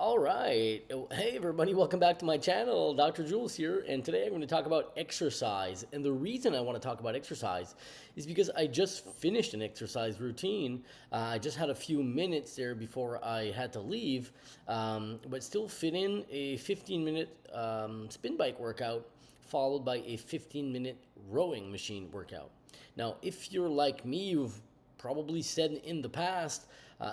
All right. Hey, everybody, welcome back to my channel. Dr. Jules here, and today I'm going to talk about exercise. And the reason I want to talk about exercise is because I just finished an exercise routine. I just had a few minutes there before I had to leave, but still fit in a 15-minute spin bike workout followed by a 15-minute rowing machine workout. Now, if you're like me, you've probably said in the past,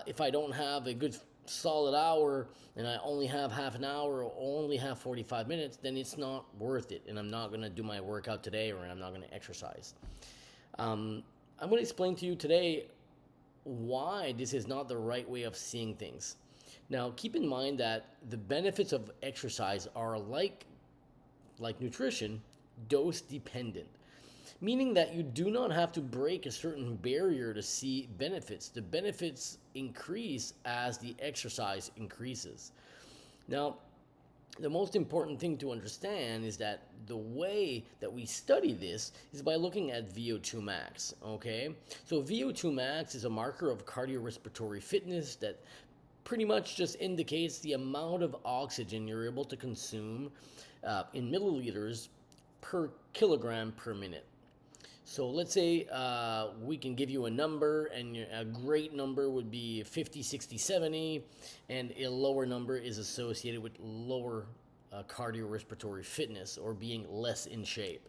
if I don't have a good solid hour and I only have half an hour or only have 45 minutes, then it's not worth it. And I'm not going to do my workout today, or I'm not going to exercise. I'm going to explain to you today why this is not the right way of seeing things. Now, keep in mind that the benefits of exercise are like nutrition, dose dependent, meaning that you do not have to break a certain barrier to see benefits. The benefits increase as the exercise increases. Now, the most important thing to understand is that the way that we study this is by looking at VO2 max, okay? So VO2 max is a marker of cardiorespiratory fitness that pretty much just indicates the amount of oxygen you're able to consume in milliliters per kilogram per minute. So let's say we can give you a number, and a great number would be 50, 60, 70, and a lower number is associated with lower cardiorespiratory fitness or being less in shape.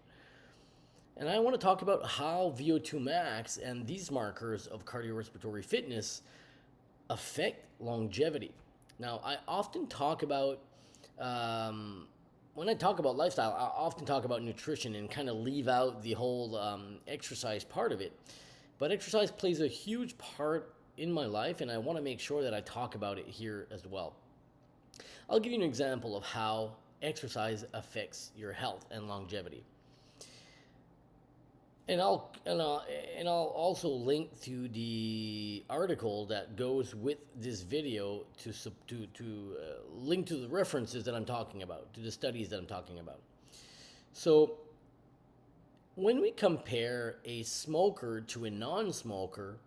And I want to talk about how VO2 max and these markers of cardiorespiratory fitness affect longevity. Now, I often talk about when I talk about lifestyle, I often talk about nutrition and kind of leave out the whole exercise part of it. But exercise plays a huge part in my life, and I want to make sure that I talk about it here as well. I'll give you an example of how exercise affects your health and longevity. And I'll also link to the article that goes with this video to link to the references that I'm talking about, to the studies that I'm talking about. So when we compare a smoker to a non-smoker,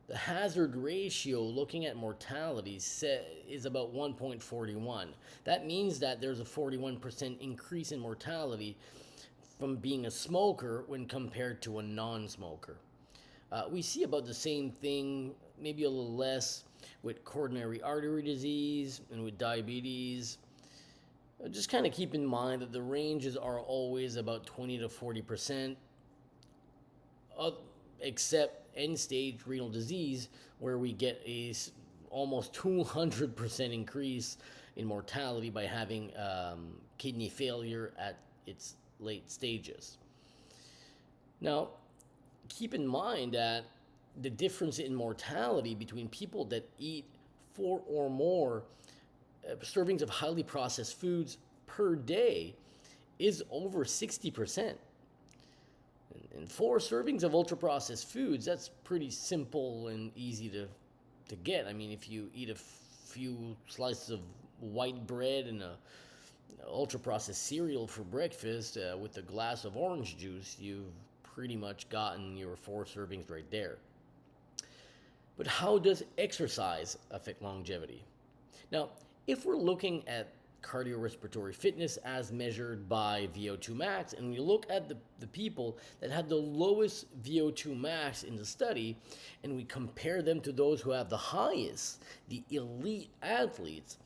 the hazard ratio looking at mortality is about 1.41. That means that there's a 41% increase in mortality from being a smoker when compared to a non-smoker. We see about the same thing, maybe a little less, with coronary artery disease and with diabetes. Just kind of keep in mind that the ranges are always about 20 to 40%, except end-stage renal disease, where we get a almost 200% increase in mortality by having kidney failure at its late stages. Now, keep in mind that the difference in mortality between people that eat 4 or more servings of highly processed foods per day is over 60%. And 4 servings of ultra processed foods, that's pretty simple and easy to get. I mean, if you eat a few slices of white bread and a ultra processed cereal for breakfast with a glass of orange juice, you've pretty much gotten your 4 servings right there. But how does exercise affect longevity? Now, if we're looking at cardiorespiratory fitness as measured by VO2 max, and we look at the people that had the lowest VO2 max in the study, and we compare them to those who have the highest, the elite athletes,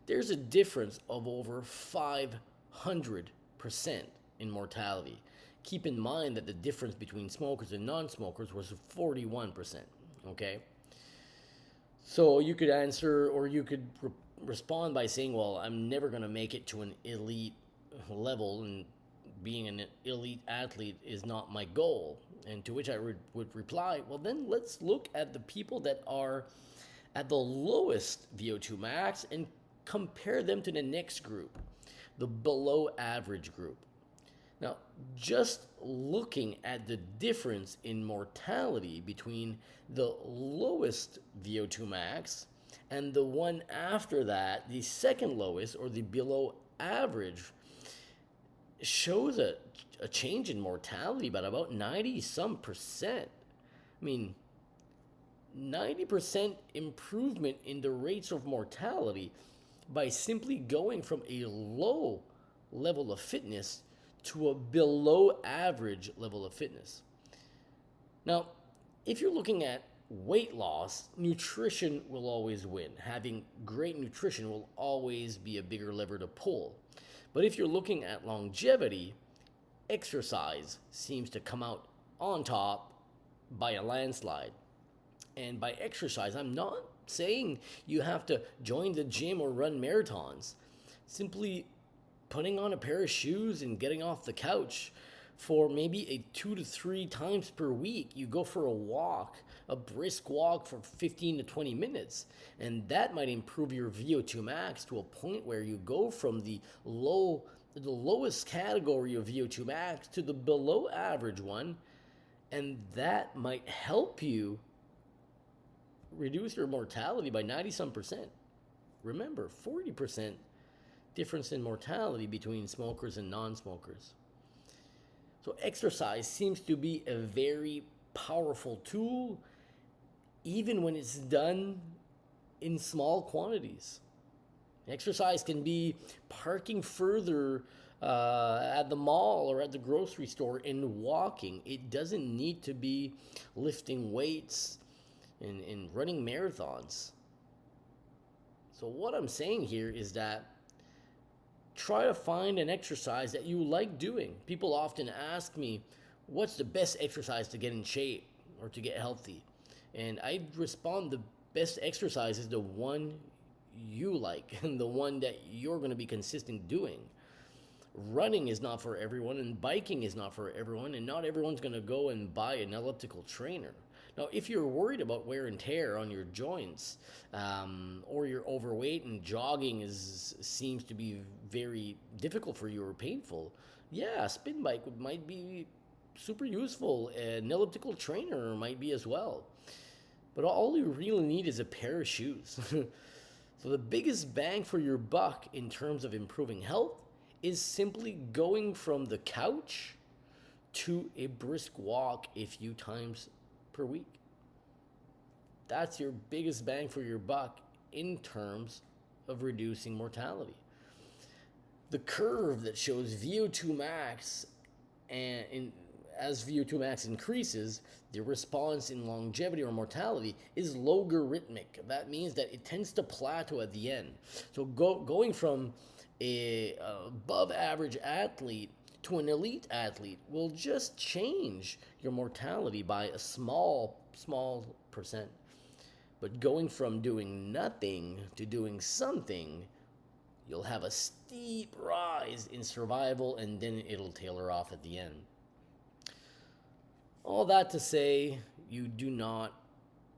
there's a difference of over 500% in mortality. Keep in mind that the difference between smokers and non-smokers was 41%, okay? So you could answer, or you could respond by saying, well, I'm never going to make it to an elite level, and being an elite athlete is not my goal. And to which I would reply, well, then let's look at the people that are at the lowest VO2 max and compare them to the next group, the below average group. Now, just looking at the difference in mortality between the lowest VO2 max and the one after that, the second lowest or the below average, shows a change in mortality by about 90 some percent. I mean, 90% improvement in the rates of mortality by simply going from a low level of fitness to a below average level of fitness. Now, if you're looking at weight loss, nutrition will always win. Having great nutrition will always be a bigger lever to pull. But if you're looking at longevity, exercise seems to come out on top by a landslide. And by exercise, I'm not saying you have to join the gym or run marathons. Simply putting on a pair of shoes and getting off the couch for maybe a 2 to 3 times per week. You go for a walk, a brisk walk for 15 to 20 minutes, and that might improve your VO2 max to a point where you go from the lowest category of VO2 max to the below average one, and that might help you reduce your mortality by 90 some percent. Remember, 40% difference in mortality between smokers and non-smokers. So exercise seems to be a very powerful tool, even when it's done in small quantities. Exercise can be parking further at the mall or at the grocery store and walking. It doesn't need to be lifting weights and running marathons. So what I'm saying here is that try to find an exercise that you like doing. People often ask me, what's the best exercise to get in shape or to get healthy? And I respond, the best exercise is the one you like and the one that you're going to be consistent doing. Running is not for everyone, and biking is not for everyone, and not everyone's going to go and buy an elliptical trainer. Now, if you're worried about wear and tear on your joints, or you're overweight and jogging seems to be very difficult for you or painful, yeah, a spin bike might be super useful. An elliptical trainer might be as well. But all you really need is a pair of shoes. So the biggest bang for your buck in terms of improving health is simply going from the couch to a brisk walk a few times per week. That's your biggest bang for your buck in terms of reducing mortality. The curve that shows VO2 max, and as VO2 max increases, the response in longevity or mortality is logarithmic. That means that it tends to plateau at the end. So going from a above average athlete to an elite athlete will just change your mortality by a small percent. But going from doing nothing to doing something, you'll have a steep rise in survival, and then it'll tailor off at the end. All that to say, you do not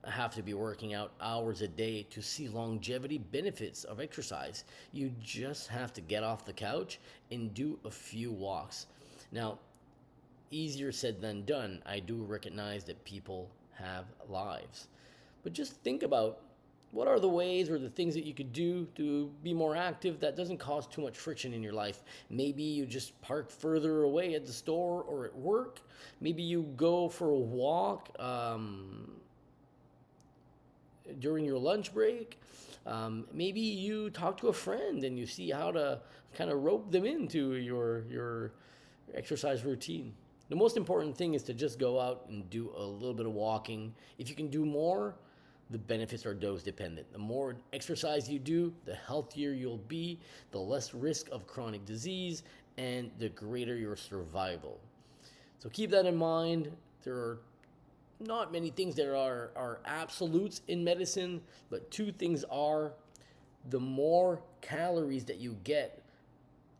have to be working out hours a day to see longevity benefits of exercise. You just have to get off the couch and do a few walks. Now, easier said than done. I do recognize that people have lives. But just think about what are the ways or the things that you could do to be more active that doesn't cause too much friction in your life. Maybe you just park further away at the store or at work. Maybe you go for a walk during your lunch break. Maybe you talk to a friend and you see how to kind of rope them into your exercise routine. The most important thing is to just go out and do a little bit of walking. If you can do more, the benefits are dose dependent. The more exercise you do, the healthier you'll be, the less risk of chronic disease, and the greater your survival. So keep that in mind. There are not many things that are absolutes in medicine, but two things are: the more calories that you get,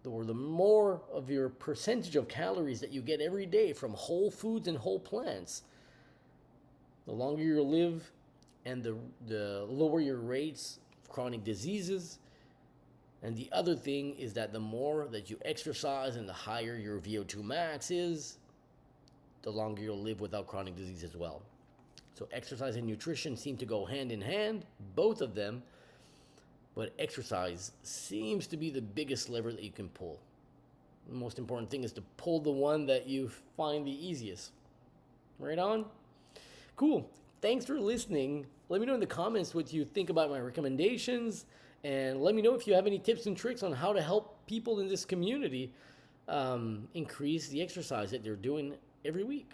or the more of your percentage of calories that you get every day from whole foods and whole plants, the longer you live and the lower your rates of chronic diseases. And the other thing is that the more that you exercise and the higher your VO2 max is, the longer you'll live without chronic disease as well. So exercise and nutrition seem to go hand in hand, both of them, but exercise seems to be the biggest lever that you can pull. The most important thing is to pull the one that you find the easiest. Right on? Cool. Thanks for listening. Let me know in the comments what you think about my recommendations, And let me know if you have any tips and tricks on how to help people in this community increase the exercise that they're doing every week.